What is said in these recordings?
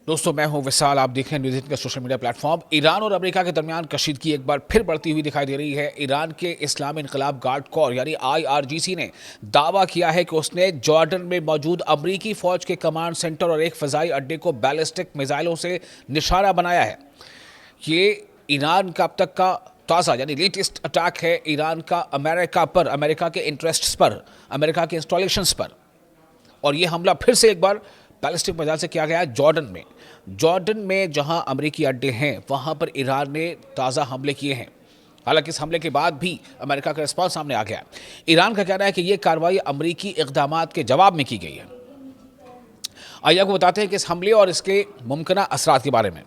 दोस्तों, मैं हूं विशाल। आप देख रहे हैं न्यूज़ 18 का सोशल मीडिया प्लेटफॉर्म। ईरान और अमेरिका के दरमियान कशीदगी एक बार फिर बढ़ती हुई दिखाई दे रही है। ईरान के इस्लामी इनकलाब गार्ड कोर यानी IRGC ने दावा किया है कि उसने जॉर्डन में मौजूद अमेरिकी फौज के कमांड सेंटर और एक फ़ज़ाई अड्डे को बैलिस्टिक मिसाइलों से निशाना बनाया है। ये ईरान का अब तक का ताज़ा यानी लेटेस्ट अटैक है ईरान का अमेरिका पर, अमेरिका के इंटरेस्ट्स पर, अमेरिका के इंस्टॉलेशंस पर। और ये हमला फिर से एक बार बैलिस्टिक मिसाइल से किया गया है जॉर्डन में जहां अमेरिकी अड्डे हैं वहां पर ईरान ने ताज़ा हमले किए हैं। हालांकि इस हमले के बाद भी अमेरिका का रिस्पॉन्स सामने आ गया। ईरान का कहना है कि यह कार्रवाई अमेरिकी इक़दामात के जवाब में की गई है। आइए आपको बताते हैं कि इस हमले और इसके मुमकिन असरात के बारे में।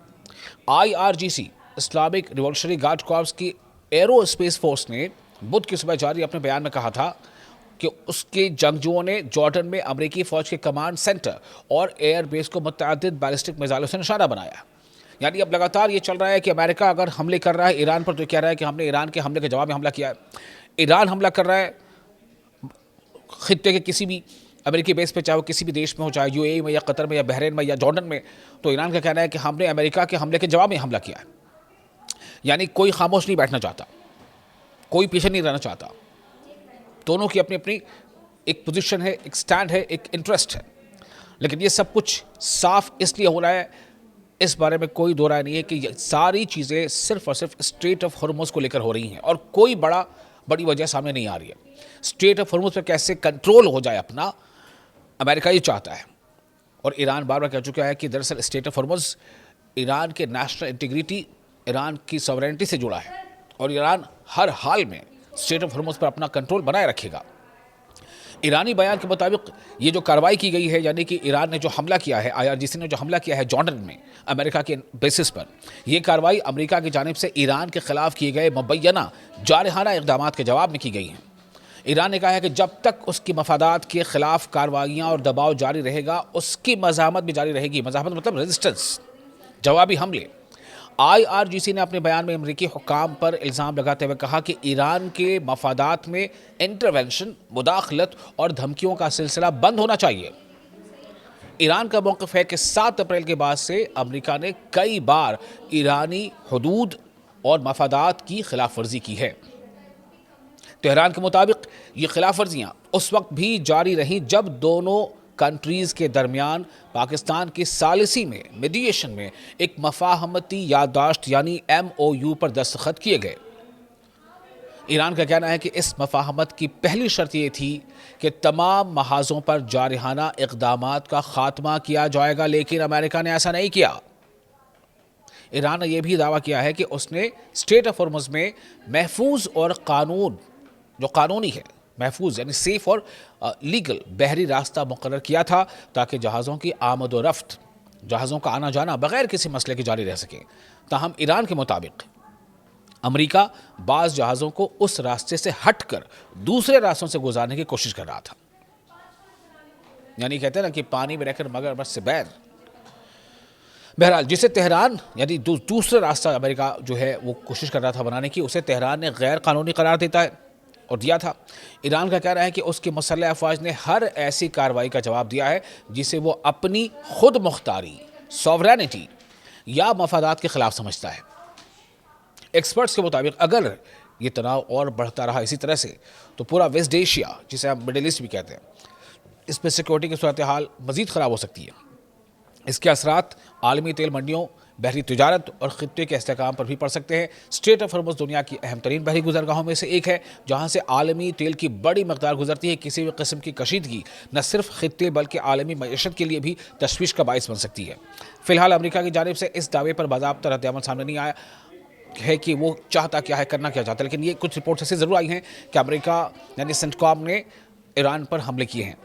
IRGC Islamic revolutionary guard corps की एरो स्पेस फोर्स ने बुध की सुबह जारी अपने बयान में कहा था कि उसके जंगजुओं ने जॉर्डन में अमेरिकी फौज के कमांड सेंटर और एयर बेस को मुतअद्दिद बैलिस्टिक मिसाइलों से निशाना बनाया। यानी अब लगातार ये चल रहा है कि अमेरिका अगर हमले कर रहा है ईरान पर तो कह रहा है कि हमने ईरान के हमले के जवाब में हमला किया है। ईरान हमला कर रहा है खित्ते के किसी भी अमेरिकी बेस पे, चाहे वो किसी भी देश में हो, चाहे UAE में या कतर में या बहरीन में या जॉर्डन में, तो ईरान का कहना है कि हमने अमेरिका के हमले के जवाब में हमला किया है। यानी कोई खामोश नहीं बैठना चाहता, कोई पीछे नहीं रहना चाहता। दोनों की अपनी अपनी एक पोजीशन है, एक स्टैंड है, एक इंटरेस्ट है। लेकिन ये सब कुछ साफ इसलिए हो रहा है, इस बारे में कोई दो राय नहीं है कि ये सारी चीज़ें सिर्फ और सिर्फ स्ट्रेट ऑफ हॉर्मुज़ को लेकर हो रही हैं और कोई बड़ी वजह सामने नहीं आ रही है। स्ट्रेट ऑफ हॉर्मुज़ पर कैसे कंट्रोल हो जाए अपना, अमेरिका ये चाहता है। और ईरान बार बार कह चुका है कि दरअसल स्ट्रेट ऑफ हॉर्मुज़ ईरान के नेशनल इंटीग्रिटी, ईरान की सॉवरेनिटी से जुड़ा है और ईरान हर हाल में स्ट्रेट ऑफ हॉर्मुज़ पर अपना कंट्रोल बनाए रखेगा। ईरानी बयान के मुताबिक ये जो कार्रवाई की गई है, यानी कि ईरान ने जो हमला किया है, IRGC ने जो हमला किया है जॉर्डन में अमेरिका के बेसिस पर, यह कार्रवाई अमेरिका की जानिब से ईरान के खिलाफ किए गए मुबैना जारहाना इक़दामात के जवाब में की गई हैं। ईरान ने कहा है कि जब तक उसकी मफादात के खिलाफ कार्रवाइयाँ और दबाव जारी रहेगा, उसकी मज़ाहमत भी जारी रहेगी। मज़ाहमत मतलब रेजिस्टेंस, जवाबी हमले। IRGC ने अपने बयान में अमेरिकी हुकाम पर इल्ज़ाम लगाते हुए कहा कि ईरान के मफादात में इंटरवेंशन, मुदाखलत और धमकियों का सिलसिला बंद होना चाहिए। ईरान का मौक़िफ़ है कि 7 अप्रैल के बाद से अमेरिका ने कई बार ईरानी हुदूद और मफादात की खिलाफ वर्जी की है। तेहरान के मुताबिक ये खिलाफ वर्जियाँ उस वक्त भी जारी रहीं जब दोनों कंट्रीज़ के दरमियान पाकिस्तान की सालिसी में, मीडिएशन में एक मफाहमती याददाश्त यानी MOU पर दस्तखत किए गए। ईरान का कहना है कि इस मफाहमत की पहली शर्त ये थी कि तमाम महाजों पर जारहाना इक़दामात का खात्मा किया जाएगा, लेकिन अमेरिका ने ऐसा नहीं किया। ईरान ने यह भी दावा किया है कि उसने स्ट्रेट ऑफ हॉर्मुज़ में महफूज और जो कानूनी है, महफूज यानी सेफ और लीगल बहरी रास्ता मुकर्रर किया था ताकि जहाज़ों की आमद व रफ्त, जहाज़ों का आना जाना बग़ैर किसी मसले के जारी रह सके। ताहम ईरान के मुताबिक अमेरिका बाज़ जहाज़ों को उस रास्ते से हटकर दूसरे रास्तों से गुजारने की कोशिश कर रहा था। यानी कहते हैं ना कि पानी में रहकर मगरमच्छ से बैर। बहरहाल जिसे तेहरान यानी दूसरा रास्ता अमेरिका जो है वो कोशिश कर रहा था बनाने की, उसे तेहरान ने गैर कानूनी करार देता है और दिया था। ईरान का कहना है कि उसकी मुसल्लह अफवाज ने हर ऐसी कार्रवाई का जवाब दिया है जिसे वो अपनी खुद मुख्तारी, सॉवरेनिटी या मफादात के खिलाफ समझता है। एक्सपर्ट्स के मुताबिक अगर ये तनाव और बढ़ता रहा इसी तरह से तो पूरा वेस्ट एशिया, जिसे हम मिडिल ईस्ट भी कहते हैं, इस पर सिक्योरिटी की सूरत हाल मज़ीद ख़राब हो सकती है। इसके असरात आलमी तेल मंडियों, बहरी तिजारत और ख़ित्ते के इस्तेहकाम पर भी पड़ सकते हैं। स्ट्रेट ऑफ हॉर्मुज़ दुनिया की अहम तरीन बहरी गुजरगाहों में से एक है जहाँ से आलमी तेल की बड़ी मकदार गुजरती है। किसी भी किस्म की कशीदगी न सिर्फ खित्ते बल्कि आलमी मईशत के लिए भी तशवीश का बाइस बन सकती है। फ़िलहाल अमेरिका की जानिब से इस दावे पर बाज़ाब्ता रद्द-ए-अमल सामने नहीं आया है कि वो चाहता क्या है, करना क्या चाहता है। लेकिन ये कुछ रिपोर्ट्स ऐसे ज़रूर आई हैं कि अमेरिका यानी सेंटकॉम ने ईरान पर हमले किए हैं।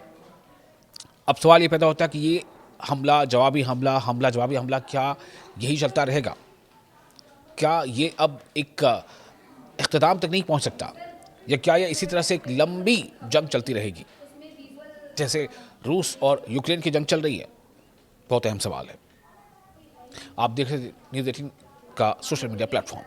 अब सवाल ये पैदा होता है कि ये हमला जवाबी हमला, हमला जवाबी हमला, क्या यही चलता रहेगा? क्या ये अब एक इख्तिताम तक नहीं पहुंच सकता, या क्या ये इसी तरह से एक लंबी जंग चलती रहेगी जैसे रूस और यूक्रेन की जंग चल रही है? बहुत अहम सवाल है। आप देख रहे न्यूज़ 18 का सोशल मीडिया प्लेटफॉर्म।